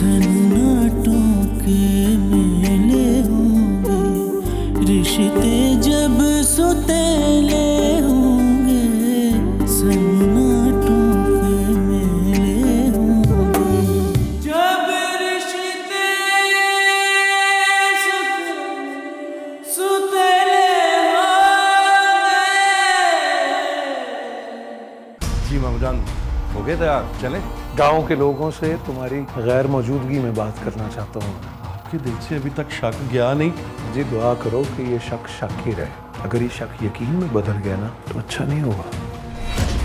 सन्नाटों के मेले होंगे, रिश्ते जब सुतेले होंगे, सन्नाटों के मेले होंगे, जब रिश्ते सुतेले होंगे। जी मामूजान, हो गए तैयार, चले? गांव के लोगों से तुम्हारी गैर मौजूदगी में बात करना चाहता हूँ। आपके दिल से अभी तक शक गया नहीं? जी दुआ करो कि ये शक शक ही रहे। अगर ये शक यकीन में बदल गया ना तो अच्छा नहीं होगा।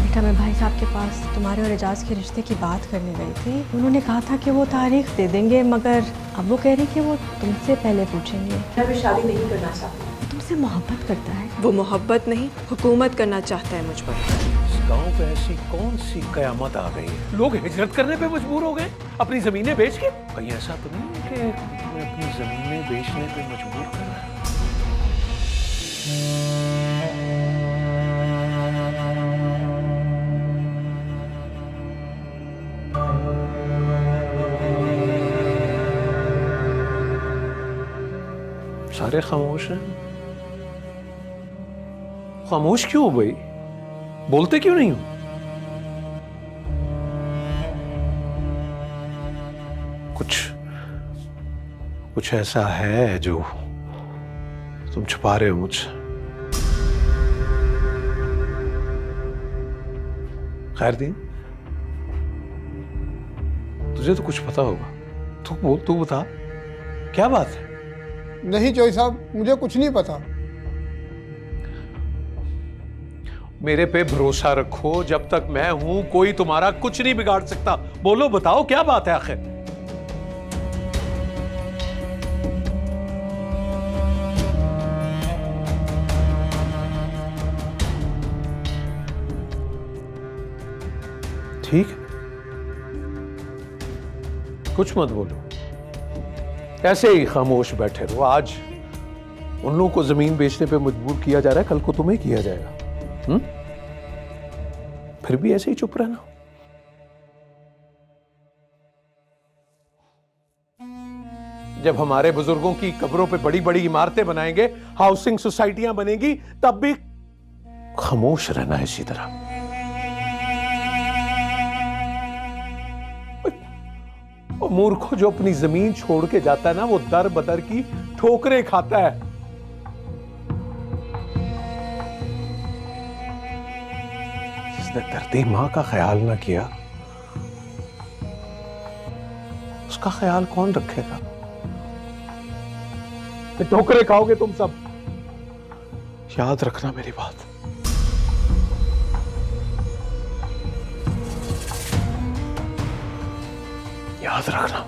बेटा, मैं भाई साहब के पास तुम्हारे और एजाज के रिश्ते की बात करने गई थी। उन्होंने कहा था कि वो तारीख दे देंगे, मगर अब वो कह रही कि वो तुमसे पहले पूछेंगे। मैं भी शादी नहीं करना चाहती। तुमसे मोहब्बत करता है। वो मोहब्बत नहीं, हुकूमत करना चाहता है मुझ पर। गांव पे ऐसी कौन सी कयामत आ गई है? लोग हिजरत करने पे मजबूर हो गए अपनी जमीनें बेच के। कहीं ऐसा तो नहीं है कि तुम्हें अपनी जमीनें बेचने पे मजबूर कर रहा है? सारे खामोश हैं। खामोश क्यों हो भाई? बोलते क्यों नहीं हो? कुछ ऐसा है जो तुम छुपा रहे हो मुझसे। खैरदीन, तुझे तो कुछ पता होगा। तू बता, क्या बात है? नहीं चौधरी साहब, मुझे कुछ नहीं पता। मेरे पे भरोसा रखो, जब तक मैं हूं कोई तुम्हारा कुछ नहीं बिगाड़ सकता। बोलो, बताओ क्या बात है आखिर? ठीक है, कुछ मत बोलो, ऐसे ही खामोश बैठे रहो। आज उन लोगों को जमीन बेचने पे मजबूर किया जा रहा है, कल को तुम्हें किया जाएगा। फिर भी ऐसे ही चुप रहना। जब हमारे बुजुर्गों की कब्रों पे बड़ी बड़ी इमारतें बनाएंगे, हाउसिंग सोसाइटियां बनेगी, तब भी खामोश रहना है इसी तरह। मूर्खों, जो अपनी जमीन छोड़ के जाता है ना, वो दर बदर की ठोकरें खाता है। जिसने धरती मां का ख्याल ना किया, उसका ख्याल कौन रखेगा? ठोकरें खाओगे तुम सब, याद रखना मेरी बात। याद रखना।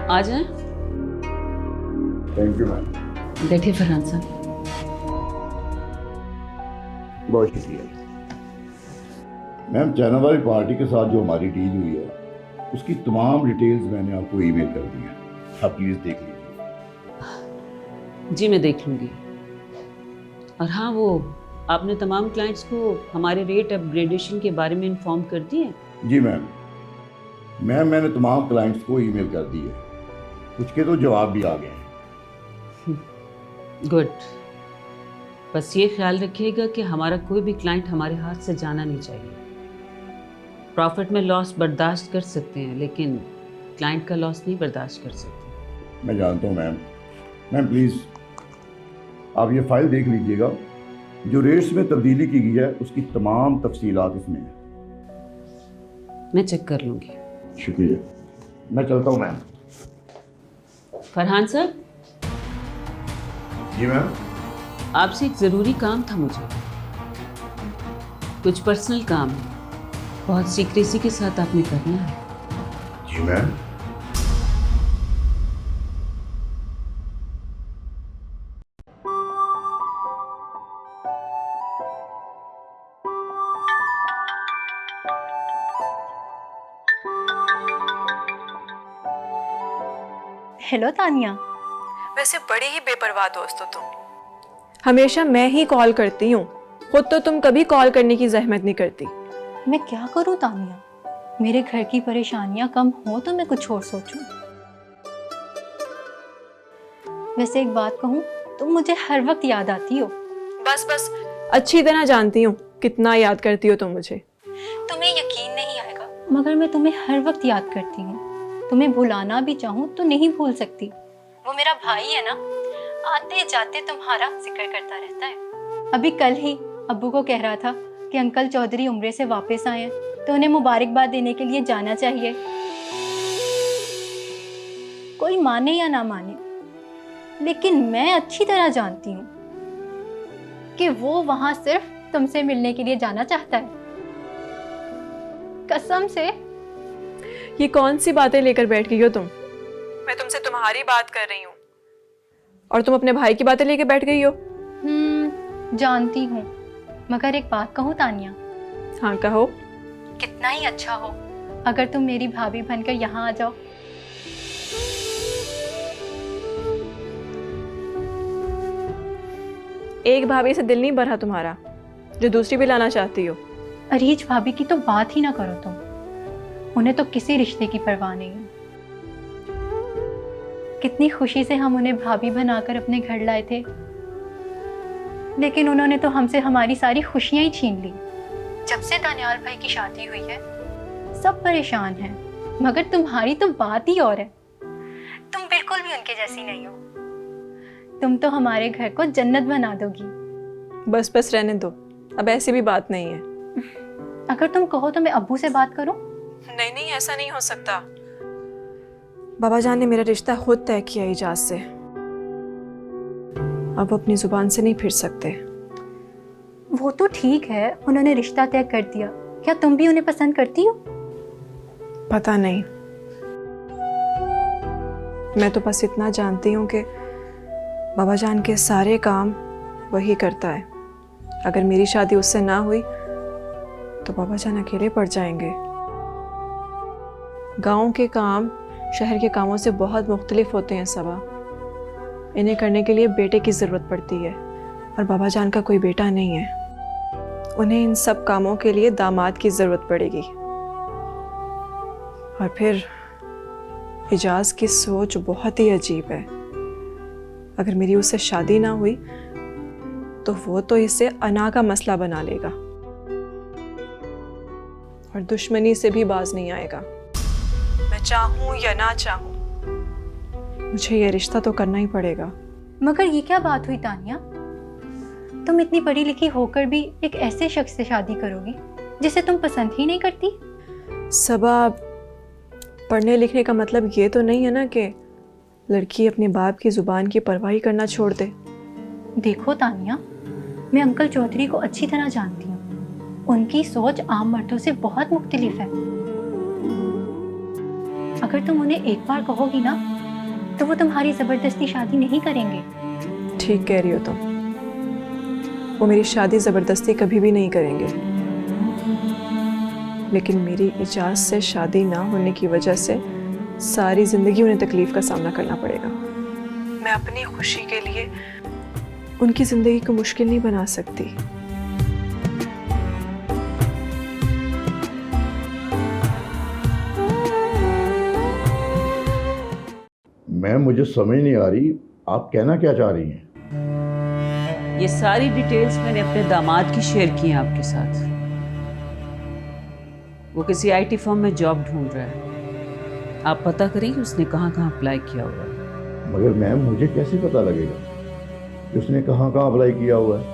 आ जाए। Thank you ma'am. बैठिए फरहान साहब। बहुत शुक्रिया मैम। चाइना वाली पार्टी के साथ जो हमारी डील हुई है, उसकी तमाम डिटेल्स मैंने आपको ईमेल कर दी है। आप प्लीज़ देख लीजिए। जी मैं देख लूँगी। और हाँ, वो आपने तमाम क्लाइंट्स को हमारे रेट अपग्रेडेशन के बारे में इन्फॉर्म कर दिए? जी मैम, मैंने तमाम क्लाइंट्स को ईमेल कर दी है। कुछ के तो जवाब भी आ गए हैं। गुड। बस ये ख्याल रखिएगा कि हमारा कोई भी क्लाइंट हमारे हाथ से जाना नहीं चाहिए। प्रॉफिट में लॉस बर्दाश्त कर सकते हैं, लेकिन क्लाइंट का लॉस नहीं बर्दाश्त कर सकते। मैं जानता हूँ मैम। प्लीज़ आप ये फाइल देख लीजिएगा। जो रेट्स में तब्दीली की गई है, उसकी तमाम तफसीलात इसमें है। मैं चेक कर लूँगी। शुक्रिया, मैं चलता हूँ मैम। फरहान साहब। जी मैम। आपसे एक ज़रूरी काम था मुझे, कुछ पर्सनल काम है। बहुत सीक्रेसी के साथ आपने करना है। जी मैम। हेलो तानिया। वैसे बड़ी ही बेपरवाह दोस्त हो तुम। हमेशा मैं ही कॉल करती हूँ, खुद तो तुम कभी कॉल करने की जहमत नहीं करती। मैं क्या करूँ तानिया, मेरे घर की परेशानियाँ कम हो तो मैं कुछ और सोचूं। वैसे एक बात कहूँ, तुम मुझे हर वक्त याद आती हो। बस बस, अच्छी तरह जानती हूँ कितना याद करती हो तुम मुझे। तुम्हें यकीन नहीं आएगा, मगर मैं तुम्हें हर वक्त याद करती हूँ। तुम्हें भुलाना भी चाहूँ तो नहीं भूल सकती। वो मेरा भाई है ना, आते जाते तुम्हारा जिक्र करता रहता है। अभी कल ही अब्बू को कह रहा था कि अंकल चौधरी उम्रे से वापस आए हैं, तो उन्हें मुबारकबाद देने के लिए जाना चाहिए। कोई माने या ना माने, लेकिन मैं अच्छी तरह जानती हूँ कि वो वहां सिर्फ तुमसे मिलने के लिए जाना चाहता है। कसम से। ये कौन सी बातें लेकर बैठ गई हो तुम? मैं तुमसे तुम्हारी बात कर रही हूँ और तुम अपने भाई की बातें लेकर बैठ गई हो। जानती हूँ, मगर एक बात कहूँ तानिया। हाँ कहो। कितना ही अच्छा हो अगर तुम मेरी भाभी बनकर यहाँ आ जाओ। एक भाभी से दिल नहीं भरा तुम्हारा जो दूसरी भी लाना चाहती हो? अरीज भाभी की तो बात ही ना करो तुम, उन्हें तो किसी रिश्ते की परवाह नहीं है। कितनी खुशी से हम उन्हें भाभी बनाकर अपने घर लाए थे, लेकिन उन्होंने तो हमसे हमारी सारी खुशियां ही छीन ली। जब से दानियाल भाई की शादी हुई है सब परेशान हैं, मगर तुम्हारी तो बात ही और है। तुम बिल्कुल भी उनके जैसी नहीं हो। तुम तो हमारे घर को जन्नत बना दोगी। बस बस रहने दो, अब ऐसी भी बात नहीं है। अगर तुम कहो तो मैं अब्बू से बात करूं? नहीं नहीं, ऐसा नहीं हो सकता। बाबा जान ने मेरा रिश्ता खुद तय किया इजाज से, अब अपनी जुबान से नहीं फिर सकते। वो तो ठीक है, उन्होंने रिश्ता तय कर दिया, क्या तुम भी उन्हें पसंद करती हो? पता नहीं, मैं तो बस इतना जानती हूँ कि बाबा जान के सारे काम वही करता है। अगर मेरी शादी उससे ना हुई तो बाबा जान अकेले पड़ जाएंगे। गांव के काम शहर के कामों से बहुत मुख्तलिफ होते हैं सबा। इन्हें करने के लिए बेटे की ज़रूरत पड़ती है, और बाबा जान का कोई बेटा नहीं है। उन्हें इन सब कामों के लिए दामाद की ज़रूरत पड़ेगी। और फिर इजाज़ की सोच बहुत ही अजीब है। अगर मेरी उससे शादी ना हुई तो वो तो इसे अना का मसला बना लेगा और दुश्मनी से भी बाज नहीं आएगा। मैं चाहूं या ना चाहूं, मुझे ये रिश्ता तो करना ही पड़ेगा। मगर ये क्या बात हुई तानिया, तुम इतनी पढ़ी लिखी होकर भी एक ऐसे शख्स से शादी करोगी जिसे तुम पसंद ही नहीं करती? सबा, पढ़ने लिखने का मतलब ये तो नहीं है ना कि लड़की अपने बाप की जुबान की परवाही करना छोड़ दे। देखो तानिया, मैं अंकल चौधरी को अच्छी तरह जानती हूँ। उनकी सोच आम मर्दों से बहुत मुख्तलिफ है। अगर तुम उन्हें एक बार कहोगी ना तो वो तुम्हारी जबरदस्ती शादी नहीं करेंगे। ठीक कह रही हो तुम, वो मेरी शादी जबरदस्ती कभी भी नहीं करेंगे, लेकिन मेरी इजाज़त से शादी ना होने की वजह से सारी जिंदगी उन्हें तकलीफ का सामना करना पड़ेगा। मैं अपनी खुशी के लिए उनकी जिंदगी को मुश्किल नहीं बना सकती। मैम, मुझे समझ नहीं आ रही आप कहना क्या चाह रही हैं। ये सारी डिटेल्स मैंने अपने दामाद की शेयर की हैं आपके साथ। वो किसी आईटी फर्म में जॉब ढूंढ रहा है, आप पता करेंगे उसने कहाँ कहाँ अप्लाई किया हुआ है। मगर मैम, मुझे कैसे पता लगेगा कि उसने कहाँ कहाँ अप्लाई किया हुआ है?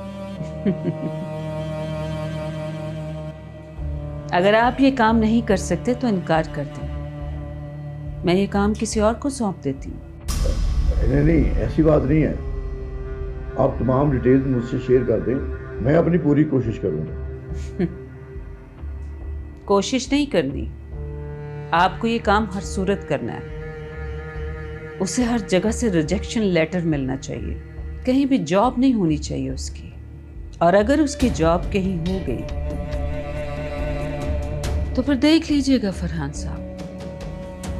अगर आप ये काम नहीं कर सकते तो इनकार कर दें, मैं ये काम किसी और को सौंप देती हूँ। नहीं, ऐसी बात नहीं है। आप तमाम डिटेल्स मुझसे शेयर कर दें, मैं अपनी पूरी कोशिश करूँगा। कोशिश नहीं करनी, आपको ये काम हर सूरत करना है। उसे हर जगह से रिजेक्शन लेटर मिलना चाहिए, कहीं भी जॉब नहीं होनी चाहिए उसकी। और अगर उसकी जॉब कहीं हो गई तो फिर देख लीजिएगा फरहान साहब,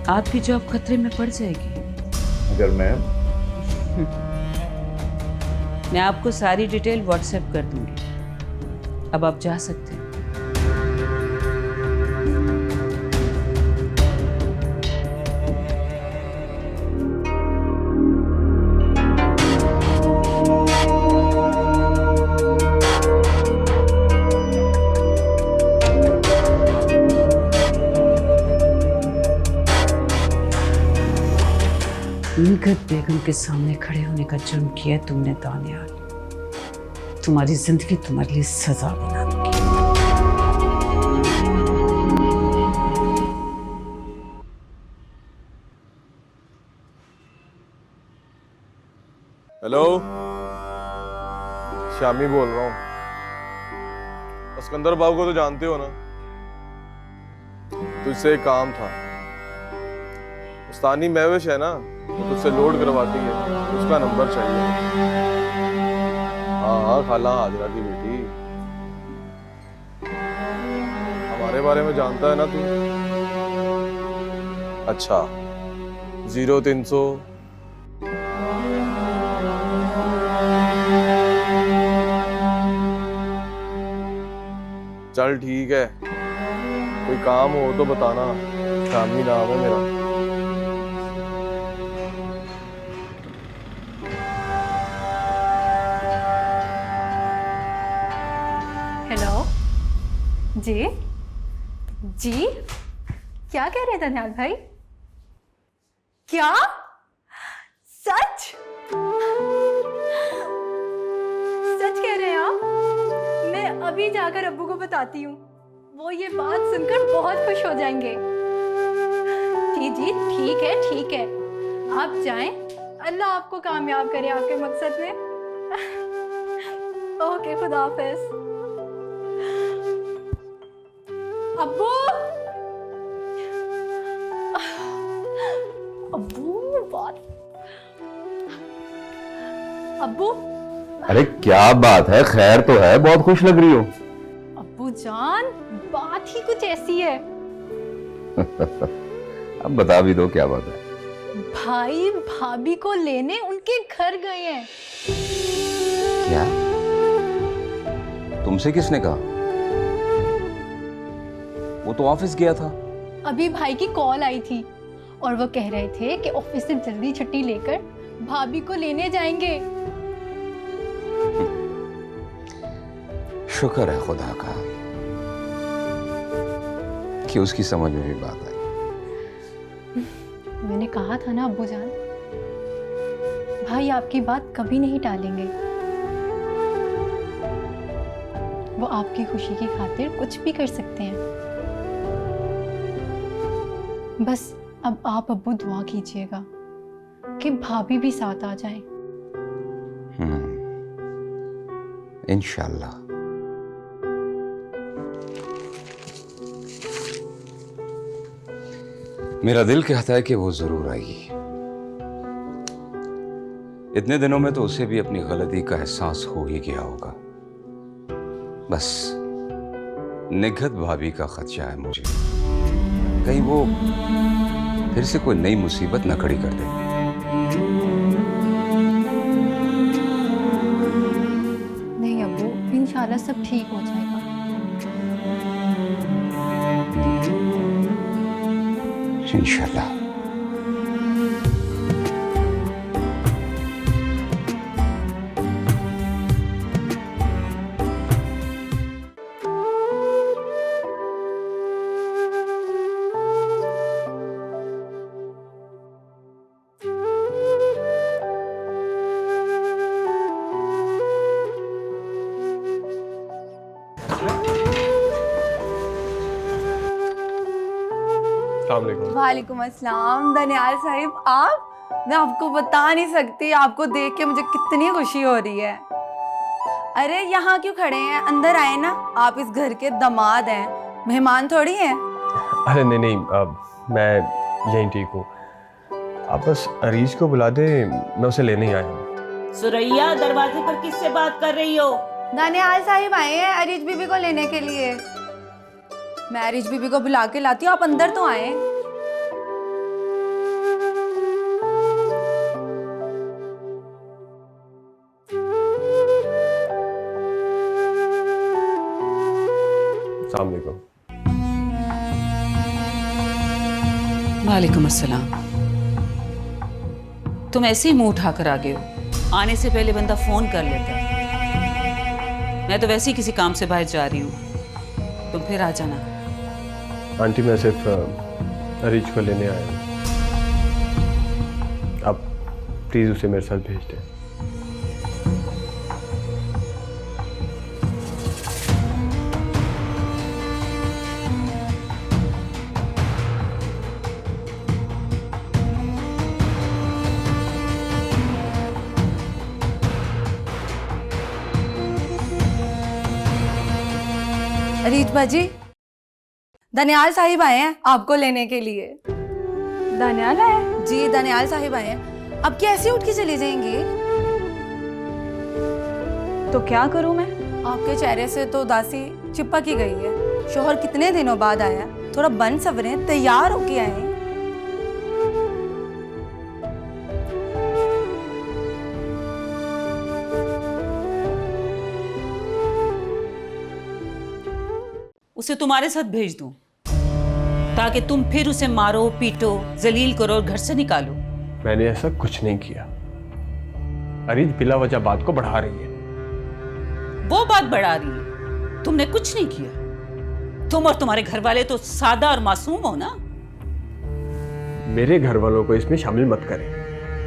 आपकी जॉब खतरे में पड़ जाएगी। अगर मैं आपको सारी डिटेल व्हाट्सएप कर दूंगी। अब आप जा सकते हैं। निगहत बेगम के सामने खड़े होने का जुर्म किया तुमने दानियाल। तुम्हारी जिंदगी तुम्हारे लिए सजा बना दूंगी। हेलो, शामी बोल रहा हूँ। सिकंदर बाबू को तो जानते हो ना? तुझसे एक काम था। उस्तानी महविश है ना, तुझसे लोड करवाती है, उसका नंबर चाहिए। हाँ हाँ, खाला हाजरा की बेटी। हमारे बारे में जानता है ना तू? अच्छा, 0300 चल ठीक है, कोई काम हो तो बताना। शामी नाम है मेरा। हेलो जी जी, क्या कह रहे थे दनियाल भाई? क्या सच सच कह रहे हैं आप? मैं अभी जाकर अब्बू को बताती हूँ, वो ये बात सुनकर बहुत खुश हो जाएंगे। जी जी ठीक है, आप जाएं, अल्लाह आपको कामयाब करे आपके मकसद में। ओके, खुदा हाफिज। अब्बू अब्बू बात अब्बू अरे क्या बात है, खैर तो है, बहुत खुश लग रही हो। अब्बू जान, बात ही कुछ ऐसी है। अब बता भी दो क्या बात है। भाई भाभी को लेने उनके घर गए हैं। क्या? तुमसे किसने कहा? वो तो ऑफिस गया था। अभी भाई की कॉल आई थी और वो कह रहे थे कि ऑफिस से जल्दी छुट्टी लेकर भाभी को लेने जाएंगे। शुक्र है खुदा का कि उसकी समझ में भी बात आई। मैंने कहा था ना अब्बू जान, भाई आपकी बात कभी नहीं टालेंगे। वो आपकी खुशी की खातिर कुछ भी कर सकते हैं। बस अब आप अब्बू दुआ कीजिएगा कि भाभी भी साथ आ जाए। इंशाल्लाह। मेरा दिल कहता है कि वो जरूर आएगी। इतने दिनों में तो उसे भी अपनी गलती का एहसास हो ही गया होगा। बस निगहत भाभी का खदशा है मुझे, कहीं वो फिर से कोई नई मुसीबत न खड़ी कर दे। नहीं अब्बू, इंशाल्लाह सब ठीक हो जाएगा। इंशाल्लाह। वालेकुम अस्सलाम। दनियाल साहिब आप, मैं आपको बता नहीं सकती, आपको देख के मुझे कितनी खुशी हो रही है। अरे यहाँ क्यों खड़े हैं, अंदर आए ना, आप इस घर के दामाद हैं, मेहमान थोड़ी हैं। अरे नहीं नहीं, मैं यहीं ठीक हूँ। आप बस अरीज को बुला दे, मैं उसे लेने ही आया हूँ। सुरैया, दरवाजे पर किससे बात कर रही हो? दानियाल साहिब आए हैं अरीज बीबी को लेने के लिए। मैं अरीज बीबी को बुला के लाती हूँ, आप अंदर तो आए। अस्सलाम वालेकुम। वालेकुम अस्सलाम। तुम ऐसे ही मुंह उठाकर आ गए हो? आने से पहले बंदा फोन कर लेता है। मैं तो वैसे ही किसी काम से बाहर जा रही हूँ, तुम फिर आ जाना। आंटी मैं सिर्फ अरीज को लेने आया हूँ, आप प्लीज़ उसे मेरे साथ भेज दें। अरीज बाजी, दानियाल साहिब आए हैं आपको लेने के लिए। दानियाल आया? जी दानियाल साहिब आए हैं। अब कैसे उठ के चली जाएंगी? तो क्या करूं मैं? आपके चेहरे से तो उदासी चिपक ही गई है। शोहर कितने दिनों बाद आया, थोड़ा बन सवरे, तैयार होके आए। उसे तुम्हारे साथ भेज दूं ताकि तुम फिर उसे मारो, पीटो, जलील करो और घर से निकालो। मैंने ऐसा कुछ नहीं किया। अरीज बिला वजह बात को बढ़ा रही है। वो बात बढ़ा रही है, तुमने कुछ नहीं किया। तुम और तुम्हारे घर वाले तो सादा और मासूम हो ना। मेरे घर वालों को इसमें शामिल मत करें,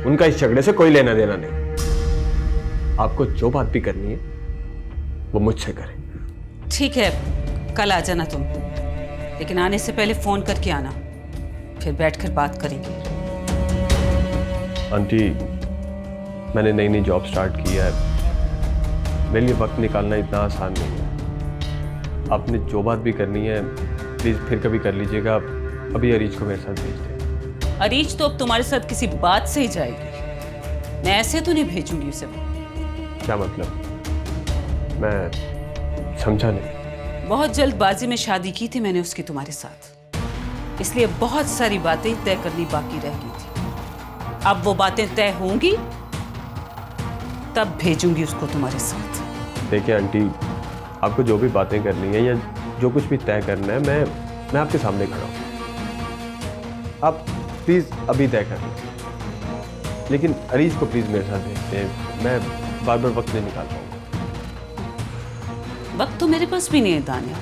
उनका इस झगड़े से कोई लेना देना नहीं। आपको जो बात भी करनी है वो मुझसे करें। ठीक है, कल आ जाना तुम, लेकिन आने से पहले फोन करके आना, फिर बैठकर बात करेंगे। आंटी मैंने नई नई जॉब स्टार्ट की है, मेरे लिए वक्त निकालना इतना आसान नहीं है। आपने जो बात भी करनी है प्लीज़ फिर कभी कर लीजिएगा। अभी अरीज को मेरे साथ भेज दें। अरीज तो अब तुम्हारे साथ किसी बात से ही जाएगी, मैं ऐसे तो नहीं भेजूंगी उसे। क्या मतलब? मैं समझा नहीं। बहुत जल्दबाजी में शादी की थी मैंने उसकी तुम्हारे साथ, इसलिए बहुत सारी बातें तय करनी बाकी रह गई थी। अब वो बातें तय होंगी तब भेजूंगी उसको तुम्हारे साथ। देखिए आंटी, आपको जो भी बातें करनी है या जो कुछ भी तय करना है, मैं आपके सामने खड़ा हूँ। आप प्लीज़ अभी तय कर लें, लेकिन अरीज को प्लीज़ मेरे साथ भेज दें। मैं बार बार वक्त नहीं निकाल पाऊँगा। वक्त तो मेरे पास भी नहीं है दानिया।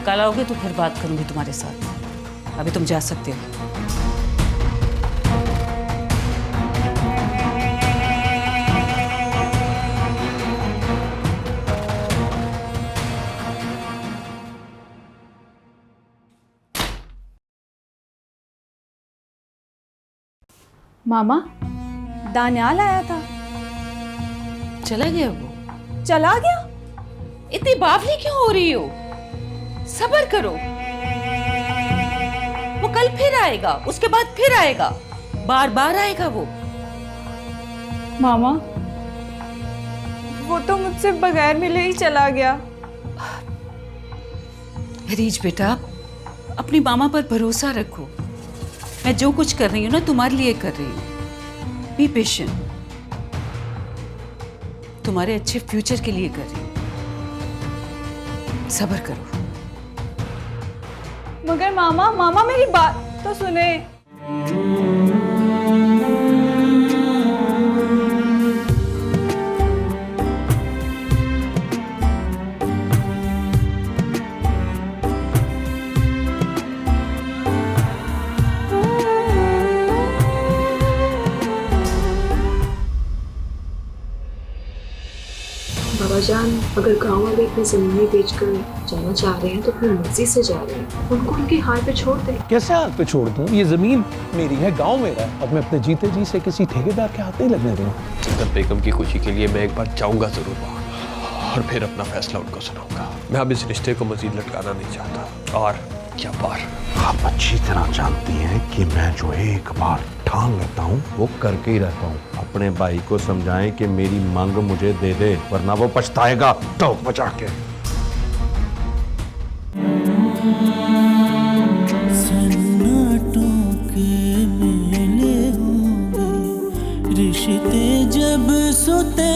कल आओगे तो फिर बात करूंगी तुम्हारे साथ, अभी तुम जा सकते हो। मामा, दानियाल आया था। चला गया वो? चला गया? इतनी बावली क्यों हो रही हो? सब्र करो, वो कल फिर आएगा, उसके बाद फिर आएगा, बार बार आएगा वो। मामा, वो तो मुझसे बगैर मिले ही चला गया। अरीज बेटा, अपनी मामा पर भरोसा रखो। मैं जो कुछ कर रही हूँ ना तुम्हारे लिए कर रही हूँ। बी पेशेंट, तुम्हारे अच्छे फ्यूचर के लिए कर रही हूँ। सब्र करो। मगर मामा मेरी बात तो सुने। बाबा जान अगर गांव वाले अपनी जमीनें बेचकर जाना चाह रहे हैं तो अपनी मर्जी से जा रहे हैं, उनको उनके हाल पे छोड़ दे। कैसे हाथ पे छोड़ दूं? ये जमीन मेरी है, गांव मेरा है, और मैं अपने जीते जी से किसी ठेकेदार के हाथ नहीं लगने दूंगा। जन्नत बेगम की खुशी के लिए मैं एक बार जाऊंगा जरूर वहाँ। और फिर अपना फैसला उनको सुनाऊंगा। मैं अब इस रिश्ते को मजीद लटकाना नहीं चाहता। और क्या बार आप अच्छी तरह जानती हैं कि मैं जो एक बार ठान लेता हूँ वो करके ही रहता हूँ। अपने भाई को समझाएं कि मेरी मांग मुझे दे दे, वरना वो पछताएगा टोक बचा के। सन्नाटों के मेले होंगे, रिश्ते जब सोते